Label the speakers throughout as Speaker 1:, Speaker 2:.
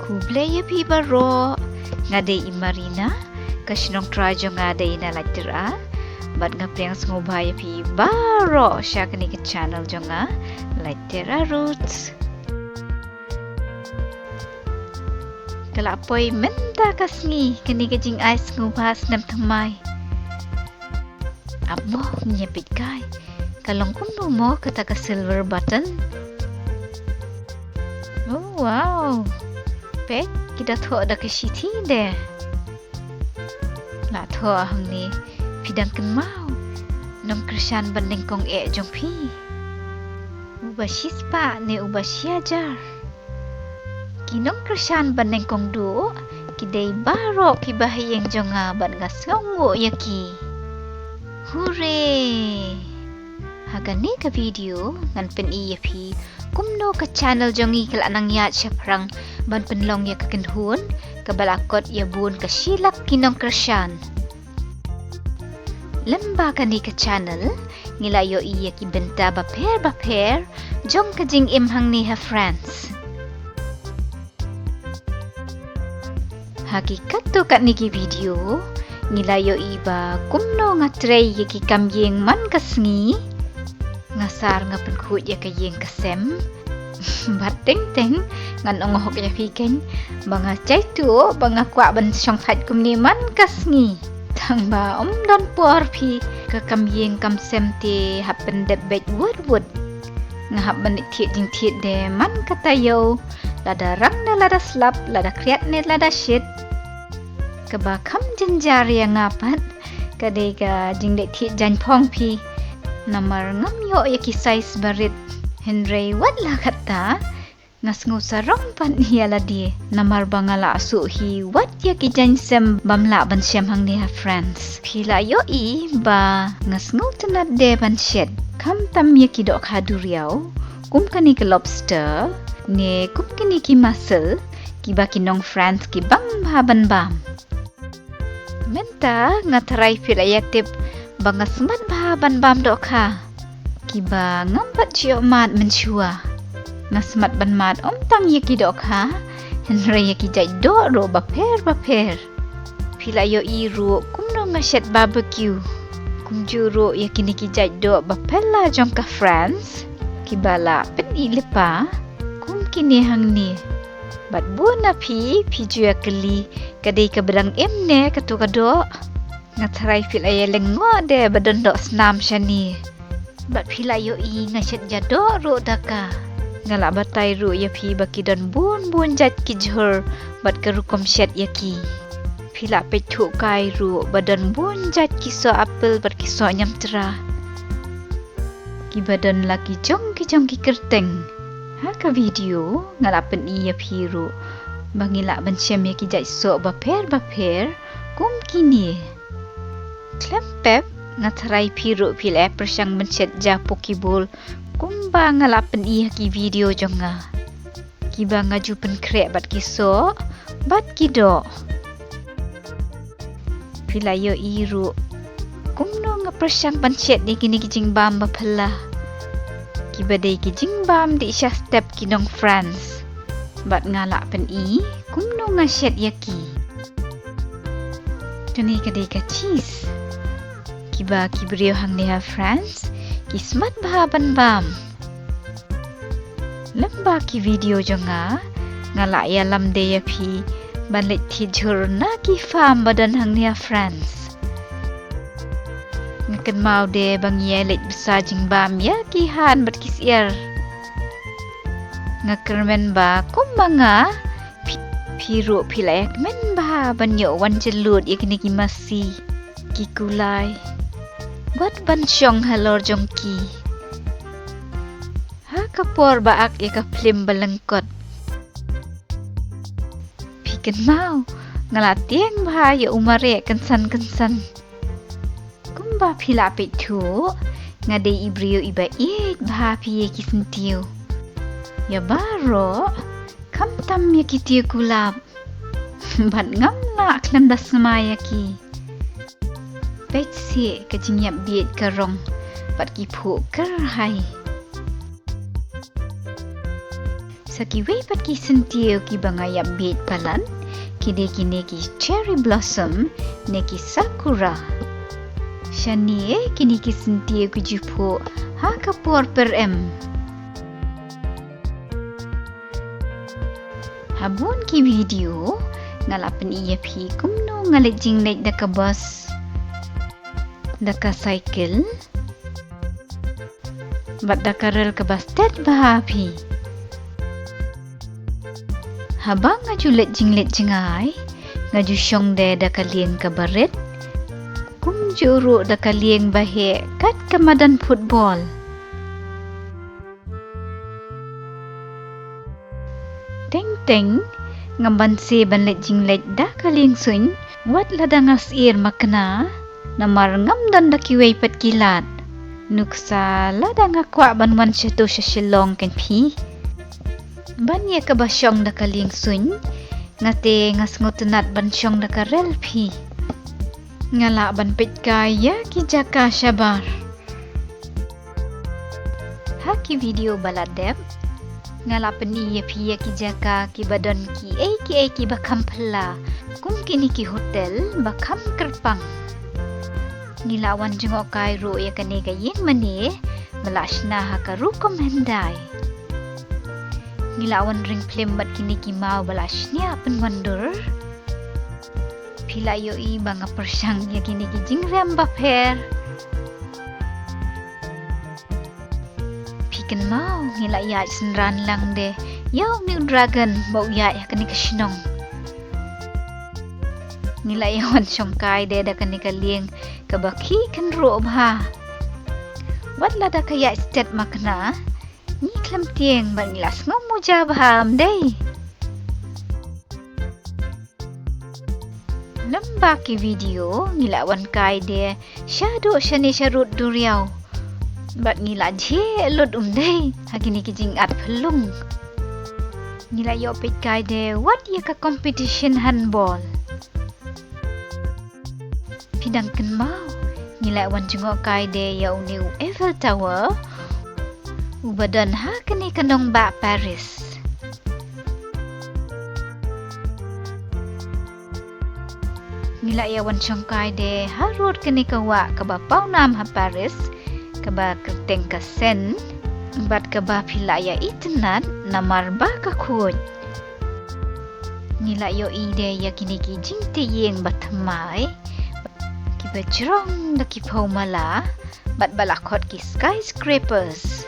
Speaker 1: Kublaya pi baro ngade imarina kasinong trajo ngade ina latira bat ngapriang sngewbha pi baro sya kini ke channel jonga latira roots kalapoi menta kasngi kini ke jingai sngewbha snem thymmai abo nyepit kai kalong kuno mo kata ka silver button. Oh wow, pek kita thok da ke shiti de la thok hang ni pidang kan mau nong krishan banding kong jong pi uba shispa ne uba siajar kinong krishan banding kong du kidai baro ki bahayeng jonga ban ngasngongo yaki. Hooray! Hagani ka video ngan pen pi kumno ka channel jongi kala nang ya chaprang ban penlong ya kakenhun kabalakot ya bun ka silak kinong krisyan. Lamba kani ka channel ngilayo iya ki benta baper jong ka jing imhang ni ha friends. Hakikat to kat niki video ngilayo iba kumno nga tray yaki kamyeng man kasngi ngasar nga penkhut ya kayeng kasem bateng teng ngan ongohok ya pikeng banga chay tu banga kwa ban syong phat kumni man kasngi tang ba don por pi ka kamyeng kamsem te happen det bet wood nga hap ban thiet jing thiet de man katayo lada rang da lada slap lada kriat net lada shit kaba kam jenjar yang ngapat kadai ka jingde thi jan phong pi namar ngam yo ya ki size barit henry wat la kata ngasngu sarong pan hiala di namar bangala asu hi wat ya ki jan sem bamla ban syam hang ni ha friends phila yo I ba ngasngu tanat de ban shed kam tam ya ki dok haduriau kum kani ke lobster ne kum kini ki mussel ki ba kinong friends ki bang ban bam menta ngatarai pirayak tip banga semat bahaban bam dok ha kiba ngambat cio mat menchua ngasmat ban mat tang yaki dok ha henry yaki jai dok ro baper pila yo iru kumno ngashet barbecue kumjuro yaki niki jai dok bapella jong ka friends kibala pen ilepa kum kini hang ni bat buna pi jua keli kadai ka bedang emne katu kado ngatarai fil aya lengwa de badon dok snam shani bat phila yo I ngashet jado ro daka ngala batai ru ya pi baki don bun jat kijhur bat karukom shet yaki phila pethu kai ru badon bun jat kiso apel bat kiso nyamtra ki badon laki jong ki kerteng haka video ngalapen iya piru bangila bansyam ya kijai so baper kum kini klempep ngatarai piru pile persyang bencet japo kibul kumba ngalapen iya ki video jonga kiba ngaju penkrek bat kiso bat kido pila yo iru kumno ngapersyang bencet ni kini kijing bam bapela kibadai ki jingbam di isya step kinong friends bat ngalak pen I kumno ngashet yaki tuni kadai ka cheese kiba kibrio hang liha friends kismat bahaban bam lamba ki video jonga ngalak ya lam de ya pi banlet thi jurna ki farm badan hang liha friends ngakan mau de bang ye let besar jingbam ya ki han bat kisier ngakermen ba kumbanga piru pilayak men ba banyo wan jelut ya kini ki masi ki kulai bat ban syong halor jongki ha kapor baak ya ka flim balengkot piken mau ngalatieng ba ya umare kensan kumba phila pethu ngade ibrio iba bha pi ki sentiu ya baro kam tam ya ki kulab bat ngamla klam das semaya ki pet si ka jingyap biet karong bat ki phu kar hai Sakiway pat ki sentiyo ki bangayap bit palan, kide kine ki cherry blossom ne ki sakura. Shani kini ki sentiyo ki jupo ha kapor per em. Habun ki video ngalapan iya pi kumno ngalit jinglek daka bus, daka cycle, bat daka rel ke bastet bahapi. Habang ngaju let jingai, ngaju syong de da kalieng ke baret, kum juru da kalieng bahe kat kemadan football. Teng ngamban se ban let jinglet da kalieng suin, wat ladangas ir makna, namar ngam dan da kiway pat kilat. Nuksa ladang akwa ban wan syato syasilong ken pi. Ban ye ka basyong da kaling sun, ngate ngasngutunat ban syong da karel pi. Ngala ban pit kaya ki jaka syabar. Haki video baladep, ngala peniye pi ki jaka ki badon ki bakam pela, kum kini ki hotel bakam kerpang. Nilawan jengok kai ro ya kane gayeng mane, melashna hakaru komendai. Nilawan ring film bat kini ki mau balashnya penwandur. Pila yo I banga persyang ya kini ki jingrem baper. Piken mau ngila ya senran lang de, yaw ni dragon bau ya kani kasinong. Ngila yawan syongkai de da kani kalieng kabaki kan ro'bha. Wat la da kaya stet makna, ni klam tieng ban ngilas ngom muja baham day. Lamba ki video ngilawan kai de syado syani syarut duriau. Bat ngila je lod day, hagini ki jingat pelung. Ngila yo pit kai de wat ya ka competition handball. Pidang ken mau ngilawan jengok kai de ya uniu Eiffel Tower, ubadan ha kini kanong ba Paris. Ngilayawan syong kai de harut kini kawa kaba paunam ha Paris, kaba kerteng ka sen, bat kaba pilaya internet namar ba ka khut. Ngilayo ide ya kini ki jingti yeng ba thymmai, bajrong da ki mala, bat balakot ki skyscrapers.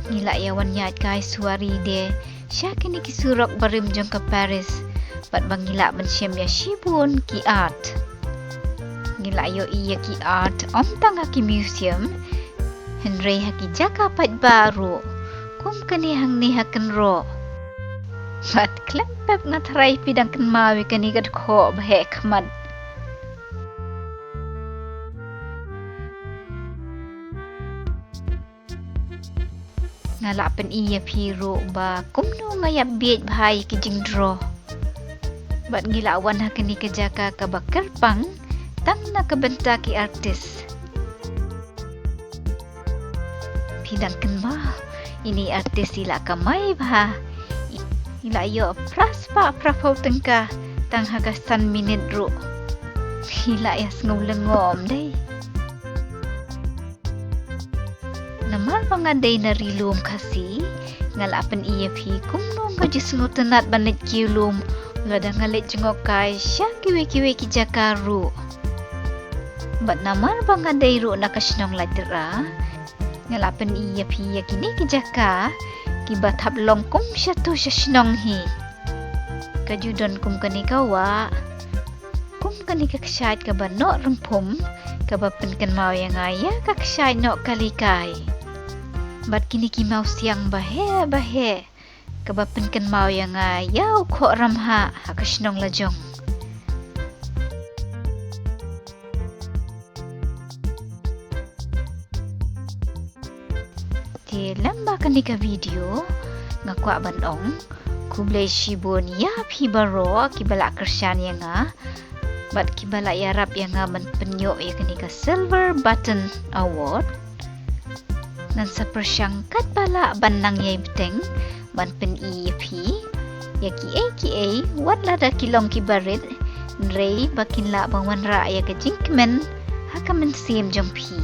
Speaker 1: Ngila yawan yat kai suari de, sya kini ki surok barim jong ke Paris, bat bangila bensyem ya shibun ki art. Ngila yo iya ki art om tanga ki museum, henrei ha ki jaka pat baru, kum kani hang ni haken ro. Bat klempep ngatrai pidang ken mawi kani gad ko bahe kemad. Ngalapan iya piro ba kumno ngayap biet bahai ki jingdro. Bat ngilawan ha kini kejaka ka bakerpang tang na kabenta ki artis. Pidang kenma ini artis ila kamay bah. Ila yo pras pa prapau tengka tang hagasan minit ro. Ila yas ngulengom day. Namar pangaday na rilum kasi, ngalapan iya pi kumno ngajis ngutunat banit kiulum, ngada ngalit jengok kai sya kiwe-kiwe ki jakaru. Bat namar pangaday ro nakasinong latira, ngalapan iya pi ya kini ki jaka, kibat hablong kum sya tu sya sinong hi. Kajudon kum kani kawa, kum kani kaksyait kaba no rempum, kaba penken mau yang ayah kaksyait no kalikai. Bat kini ki mau siang bahe, kaba penken mau yang ayah kok ramha hakasinong lajong. Ti lamba kani ka video, ngakwa bandong, kublay shibun ya pi baro kibala kersyan yang bat kibala yarap yang ban penyo ya kani ka silver button award. Nan sa persyangkat pala ban nang yay beteng, ban pen I pi ya ki wat la da kilong ki barit rei bakin la bang wan ra ya ka jinkmen haka men sim jong pi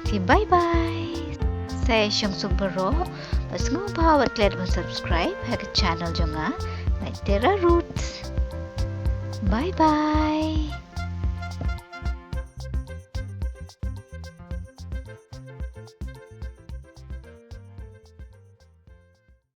Speaker 1: ti bye bye saya syong subero sngewbha wat kler ban subscribe haka channel jonga like Terra Roots bye bye